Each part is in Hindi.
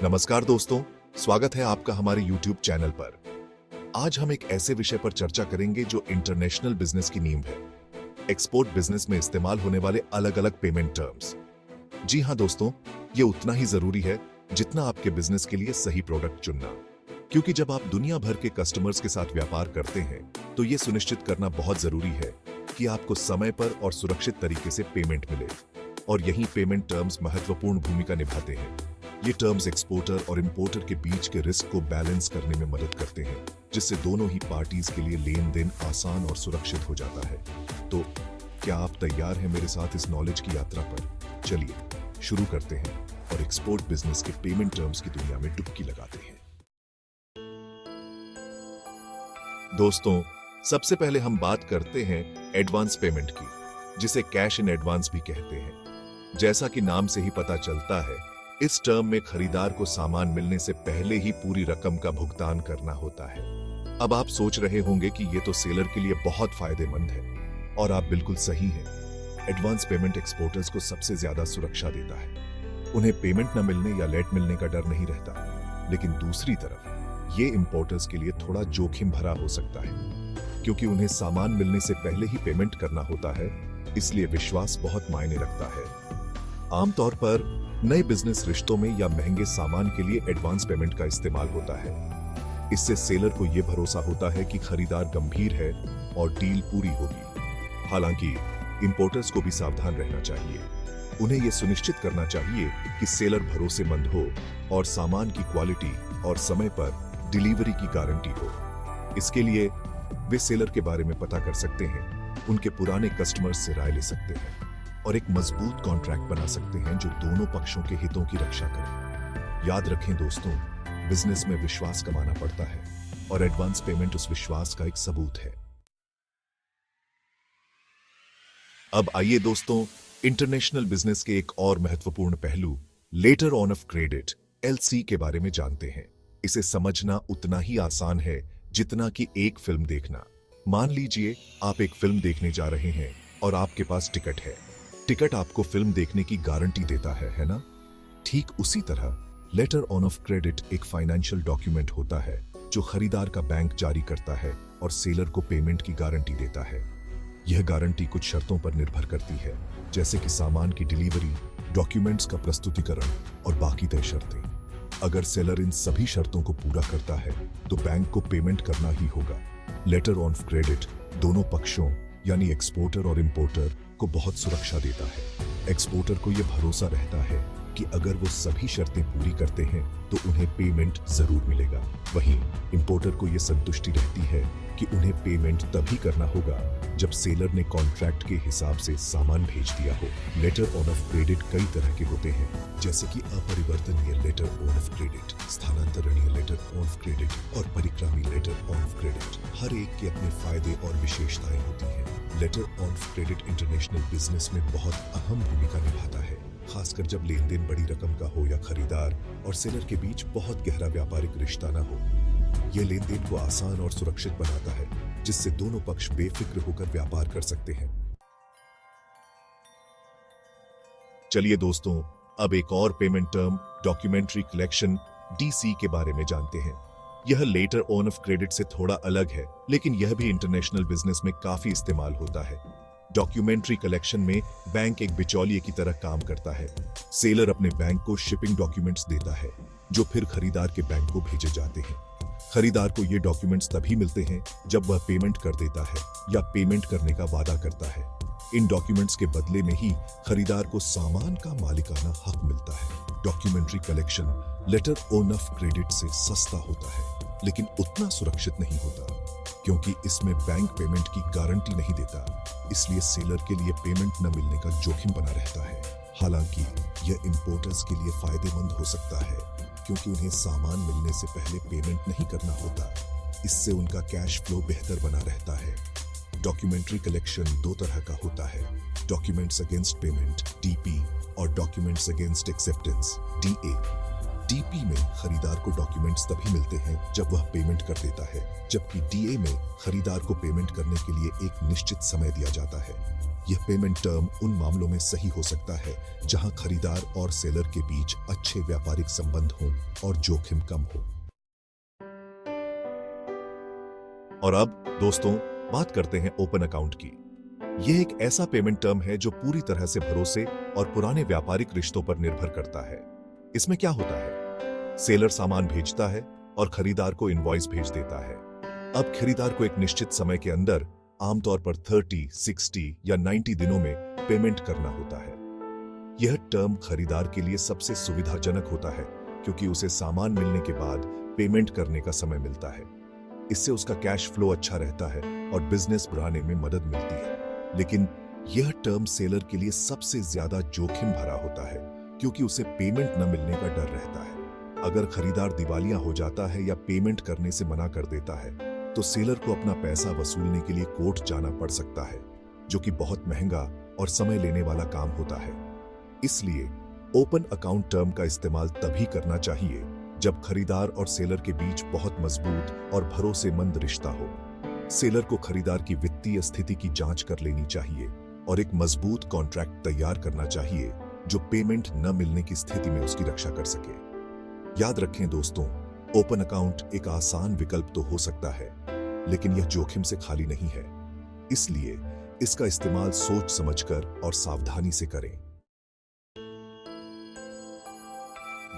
नमस्कार दोस्तों, स्वागत है आपका हमारे YouTube चैनल पर। आज हम एक ऐसे विषय पर चर्चा करेंगे जो इंटरनेशनल बिजनेस की नींव है, एक्सपोर्ट बिजनेस में इस्तेमाल होने वाले अलग-अलग पेमेंट टर्म्स। जी हाँ दोस्तों, ये उतना ही जरूरी है जितना आपके बिजनेस के लिए सही प्रोडक्ट चुनना। क्योंकि जब आप दुनिया भर के कस्टमर्स के साथ व्यापार करते हैं, तो ये सुनिश्चित करना बहुत जरूरी है कि आपको समय पर और सुरक्षित तरीके से पेमेंट मिले। और यही पेमेंट टर्म्स महत्वपूर्ण भूमिका निभाते हैं। ये टर्म्स एक्सपोर्टर और इंपोर्टर के बीच के रिस्क को बैलेंस करने में मदद करते हैं, जिससे दोनों ही पार्टीज के लिए लेन देन आसान और सुरक्षित हो जाता है। तो क्या आप तैयार हैं मेरे साथ इस नॉलेज की यात्रा पर? चलिए शुरू करते हैं और एक्सपोर्ट बिजनेस के पेमेंट टर्म्स की दुनिया में डुबकी लगाते हैं। दोस्तों, सबसे पहले हम बात करते हैं एडवांस पेमेंट की, जिसे कैश इन एडवांस भी कहते हैं। जैसा कि नाम से ही पता चलता है, इस टर्म में खरीदार को सामान मिलने से पहले ही पूरी रकम का भुगतान करना होता है। अब आप सोच रहे होंगे कि ये तो सेलर के लिए बहुत फायदेमंद है, और आप बिल्कुल सही हैं। एडवांस पेमेंट एक्सपोर्टर्स को सबसे ज्यादा सुरक्षा देता है। उन्हें पेमेंट न मिलने या लेट मिलने का डर नहीं रहता। लेकिन दूसरी तरफ ये इंपोर्टर्स के लिए थोड़ा जोखिम भरा हो सकता है, क्योंकि उन्हें सामान मिलने से पहले ही पेमेंट करना होता है, इसलिए विश्वास बहुत मायने रखता है। आमतौर पर नए बिजनेस रिश्तों में या महंगे सामान के लिए एडवांस पेमेंट का इस्तेमाल होता है। इससे सेलर को यह भरोसा होता है कि खरीदार गंभीर है और डील पूरी होगी। हालांकि इंपोर्टर्स को भी सावधान रहना चाहिए। उन्हें यह सुनिश्चित करना चाहिए कि सेलर भरोसेमंद हो और सामान की क्वालिटी और समय पर डिलीवरी की गारंटी हो। इसके लिए वे सेलर के बारे में पता कर सकते हैं, उनके पुराने कस्टमर्स से राय ले सकते हैं और एक मजबूत कॉन्ट्रैक्ट बना सकते हैं जो दोनों पक्षों के हितों की रक्षा करे। याद रखें दोस्तों, बिजनेस में विश्वास कमाना पड़ता है और एडवांस पेमेंट उस विश्वास का एक सबूत है। अब आइए दोस्तों, इंटरनेशनल बिजनेस के एक और महत्वपूर्ण पहलू letter on of credit (LC) के बारे में जानते हैं। इसे समझना उतना ही आसान है जितना कि एक फिल्म देखना। मान लीजिए आप एक फिल्म देखने जा रहे हैं और आपके पास टिकट है। टिकट आपको फिल्म देखने की गारंटी देता है ना? ठीक उसी तरह लेटर ऑन ऑफ क्रेडिट एक फाइनेंशियल डॉक्यूमेंट होता है जो खरीदार का बैंक जारी करता है और सेलर को पेमेंट की गारंटी देता है। यह गारंटी कुछ शर्तों पर निर्भर करती है, जैसे कि सामान की डिलीवरी, डॉक्यूमेंट्स का प्रस्तुतिकरण और बाकी तय शर्तें। अगर सेलर इन सभी शर्तों को पूरा करता है तो बैंक को पेमेंट करना ही होगा। लेटर ऑन ऑफ क्रेडिट दोनों पक्षों यानी एक्सपोर्टर और इंपोर्टर को बहुत सुरक्षा देता है। एक्सपोर्टर को यह भरोसा रहता है कि अगर वो सभी शर्तें पूरी करते हैं तो उन्हें पेमेंट जरूर मिलेगा। वहीं इंपोर्टर को यह संतुष्टि रहती है कि उन्हें पेमेंट तभी करना होगा जब सेलर ने कॉन्ट्रैक्ट के हिसाब से सामान भेज दिया हो। लेटर ऑन ऑफ क्रेडिट कई तरह के होते हैं, जैसे कि अपरिवर्तनीय लेटर ऑन ऑफ क्रेडिट, स्थानांतरणीय लेटर ऑन ऑफ क्रेडिट और परिक्रामी लेटर ऑन ऑफ क्रेडिट। हर एक के अपने फायदे और विशेषताएं होती हैं। Letter on of credit international business में बहुत अहम भूमिका निभाता है, खासकर जब लेन देन बड़ी रकम का हो या खरीदार और सेलर के बीच बहुत गहरा व्यापारिक रिश्ता न हो। यह लेन देन को आसान और सुरक्षित बनाता है, जिससे दोनों पक्ष बेफिक्र होकर व्यापार कर सकते हैं। चलिए दोस्तों, अब एक और payment term documentary collection (DC) के बारे में जानते हैं। यह लेटर ऑन ऑफ क्रेडिट से थोड़ा अलग है, लेकिन यह भी इंटरनेशनल बिजनेस में काफी इस्तेमाल होता है। डॉक्यूमेंट्री कलेक्शन में बैंक एक बिचौलिए की तरह काम करता है। सेलर अपने बैंक को शिपिंग डॉक्यूमेंट्स देता है, जो फिर खरीदार के बैंक को भेजे जाते हैं। खरीदार को ये डॉक्यूमेंट्स तभी मिलते हैं जब वह पेमेंट कर देता है या पेमेंट करने का वादा करता है। इन डॉक्यूमेंट्स के बदले में ही खरीदार को सामान का मालिकाना हक मिलता है। Documentary collection letter on of credit से सस्ता होता है, लेकिन उतना सुरक्षित नहीं होता, क्योंकि इसमें बैंक पेमेंट की गारंटी नहीं देता। इसलिए सेलर के लिए पेमेंट न मिलने का जोखिम बना रहता है। हालांकि यह इंपोर्टर्स के लिए फायदेमंद हो सकता है, क्योंकि उन्हें सामान मिलने से पहले पेमेंट नहीं करना होता। इससे उनका कैश फ्लो बेहतर बना रहता है। डॉक्यूमेंट्री कलेक्शन दो तरह का होता है, डॉक्यूमेंट्स अगेंस्ट पेमेंट (DP) और documents against acceptance (DA). DP में खरीदार को डॉक्यूमेंट्स तभी मिलते हैं जब वह पेमेंट कर देता है, जबकि डीए में खरीदार को पेमेंट करने के लिए एक निश्चित समय दिया जाता है। यह पेमेंट टर्म उन मामलों में सही हो सकता है जहां खरीदार और सेलर के बीच अच्छे व्यापारिक संबंध हों और जोखिम कम हो। और अब दोस्तों बात करते हैं ओपन अकाउंट की। यह एक ऐसा पेमेंट टर्म है जो पूरी तरह से भरोसे और पुराने व्यापारिक रिश्तों पर निर्भर करता है। इसमें क्या होता है? सेलर सामान भेजता है और खरीदार को इनवॉइस भेज देता है। अब खरीदार को एक निश्चित समय के अंदर, आमतौर पर 30, 60 या 90 दिनों में पेमेंट करना होता है। यह टर्म खरीदार के लिए सबसे सुविधाजनक होता है क्योंकि उसे सामान मिलने के बाद पेमेंट करने का समय मिलता है। इससे उसका कैश फ्लो अच्छा रहता है और बिजनेस बढ़ाने में मदद मिलती है। लेकिन यह टर्म सेलर के लिए सबसे ज्यादा जोखिम भरा होता है क्योंकि उसे पेमेंट न मिलने का डर रहता है। अगर खरीदार दिवालिया हो जाता है या पेमेंट करने से मना कर देता है तो सेलर को अपना पैसा वसूलने के लिए कोर्ट जाना पड़ सकता है, जो कि बहुत महंगा और समय लेने वाला काम होता है। इसलिए ओपन अकाउंट टर्म का इस्तेमाल तभी करना चाहिए जब खरीदार और सेलर के बीच बहुत मजबूत और भरोसेमंद रिश्ता हो। सेलर को खरीदार की वित्तीय स्थिति की जांच कर लेनी चाहिए और एक मजबूत कॉन्ट्रैक्ट तैयार करना चाहिए जो पेमेंट न मिलने की स्थिति में उसकी रक्षा कर सके। याद रखें दोस्तों, ओपन अकाउंट एक आसान विकल्प तो हो सकता है, लेकिन यह जोखिम से खाली नहीं है। इसलिए इसका इस्तेमाल सोच समझकर और सावधानी से करें।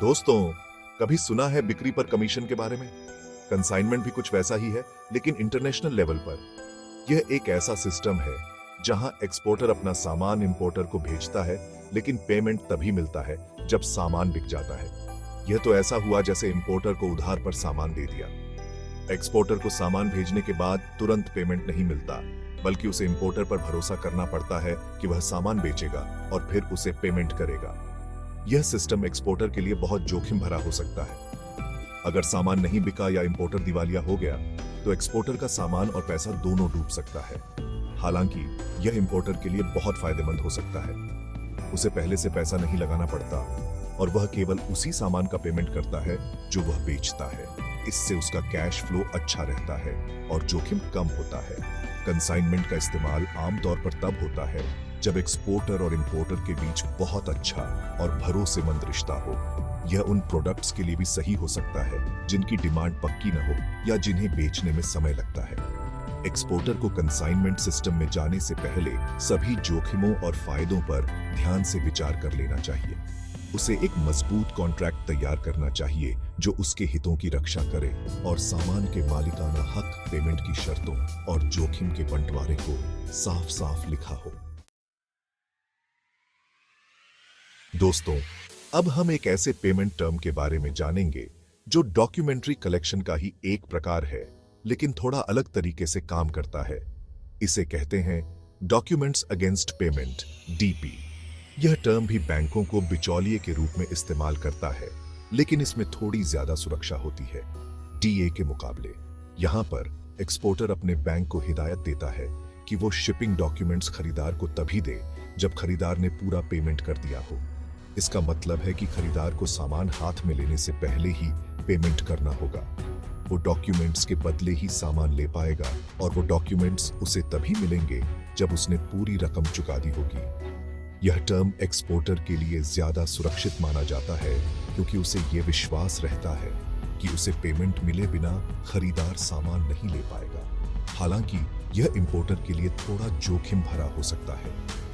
दोस्तों, कभी सुना है बिक्री पर कमीशन के बारे में? कंसाइनमेंट भी कुछ वैसा ही है, लेकिन इंटरनेशनल लेवल पर। यह एक ऐसा सिस्टम है जहां एक्सपोर्टर अपना सामान इंपोर्टर को भेजता है, लेकिन पेमेंट तभी मिलता है जब सामान बिक जाता है। यह तो ऐसा हुआ जैसे इंपोर्टर को उधार पर सामान दे दिया। एक्सपोर्टर को सामान भेजने के बाद तुरंत पेमेंट नहीं मिलता, बल्कि उसे इंपोर्टर पर भरोसा करना पड़ता है कि वह सामान बेचेगा और फिर उसे पेमेंट करेगा। यह सिस्टम एक्सपोर्टर के लिए बहुत जोखिम भरा हो सकता है। अगर सामान नहीं बिका या इंपोर्टर दिवालिया हो गया तो एक्सपोर्टर का सामान और पैसा दोनों डूब सकता है। हालांकि यह इंपोर्टर के लिए बहुत फायदेमंद हो सकता है। उसे पहले से पैसा नहीं लगाना पड़ता और वह केवल उसी सामान का पेमेंट करता है जो वह बेचता है। इससे उसका कैश फ्लो अच्छा रहता है और जोखिम कम होता है। कंसाइनमेंट का इस्तेमाल आमतौर पर तब होता है जब एक्सपोर्टर और इंपोर्टर के बीच बहुत अच्छा और भरोसेमंद रिश्ता हो। यह उन प्रोडक्ट्स के लिए भी सही हो सकता है जिनकी डिमांड पक्की न हो या जिन्हें बेचने में समय लगता है। एक्सपोर्टर को कंसाइनमेंट सिस्टम में जाने से पहले सभी जोखिमों और फायदों पर ध्यान से विचार कर लेना चाहिए। उसे एक मजबूत कॉन्ट्रैक्ट तैयार करना चाहिए जो उसके हितों की रक्षा करे और सामान के मालिकाना हक, पेमेंट की शर्तों और जोखिम के बंटवारे को साफ साफ लिखा हो। दोस्तों, अब हम एक ऐसे पेमेंट टर्म के बारे में जानेंगे जो डॉक्यूमेंट्री कलेक्शन का ही एक प्रकार है, लेकिन थोड़ा अलग तरीके से काम करता है। इसे कहते हैं डॉक्यूमेंट्स अगेंस्ट पेमेंट, डीपी। यह टर्म भी बैंकों को बिचौलिए के रूप में इस्तेमाल करता है, लेकिन इसमें थोड़ी ज्यादा सुरक्षा होती है डीए के मुकाबले। यहां पर एक्सपोर्टर अपने बैंक को हिदायत देता है कि वो शिपिंग डॉक्यूमेंट्स खरीदार को तभी दे जब खरीदार ने पूरा पेमेंट कर दिया हो। इसका मतलब है कि खरीदार को सामान हाथ में लेने से पहले ही पेमेंट करना होगा। वो डॉक्यूमेंट्स के बदले ही सामान ले पाएगा और वो डॉक्यूमेंट्स उसे तभी मिलेंगे जब उसने पूरी रकम चुका दी होगी। यह टर्म एक्सपोर्टर के लिए ज्यादा सुरक्षित माना जाता है क्योंकि उसे ये विश्वास रहता है कि उसे पेमेंट मिले बिना खरीदार सामान नहीं ले पाएगा। हालांकि यह इंपोर्टर के लिए थोड़ा जोखिम भरा हो सकता है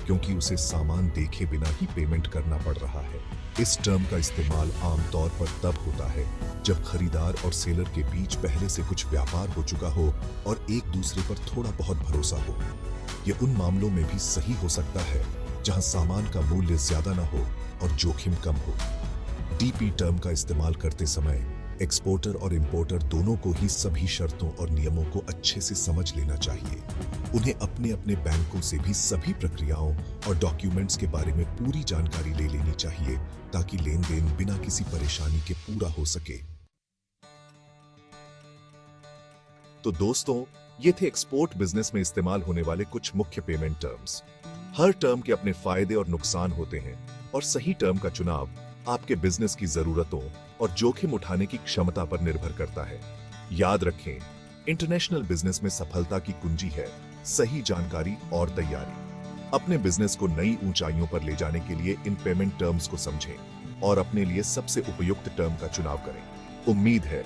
क्योंकि उसे सामान देखे बिना ही पेमेंट करना पड़ रहा है। इस टर्म का इस्तेमाल आमतौर पर तब होता है जब खरीदार और सेलर के बीच पहले से कुछ व्यापार हो चुका हो और एक दूसरे पर थोड़ा बहुत भरोसा हो। यह उन मामलों में भी सही हो सकता है जहां सामान का मूल्य ज्यादा न हो और जोखिम कम हो। डीपी टर्म का इस्तेमाल करते समय एक्सपोर्टर और इंपोर्टर दोनों को ही सभी शर्तों और नियमों को अच्छे से समझ लेना चाहिए। उन्हें अपने अपने बैंकों से भी सभी प्रक्रियाओं और डॉक्यूमेंट्स के बारे में पूरी जानकारी ले लेनी चाहिए ताकि लेन देन बिना किसी परेशानी के पूरा हो सके। तो दोस्तों, ये थे एक्सपोर्ट बिजनेस में इस्तेमाल होने वाले कुछ मुख्य पेमेंट टर्म्स। हर टर्म के अपने फायदे और नुकसान होते हैं और सही टर्म का चुनाव आपके बिजनेस की जरूरतों और जोखिम उठाने की क्षमता पर निर्भर करता है। याद रखें, इंटरनेशनल बिजनेस में सफलता की कुंजी है सही जानकारी और तैयारी। अपने बिजनेस को नई ऊंचाइयों पर ले जाने के लिए इन पेमेंट टर्म्स को समझें और अपने लिए सबसे उपयुक्त टर्म का चुनाव करें। उम्मीद है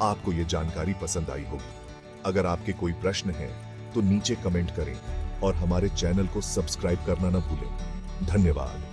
आपको ये जानकारी पसंद आई होगी। अगर आपके कोई प्रश्न हैं तो नीचे कमेंट करें और हमारे चैनल को सब्सक्राइब करना न भूलें। धन्यवाद।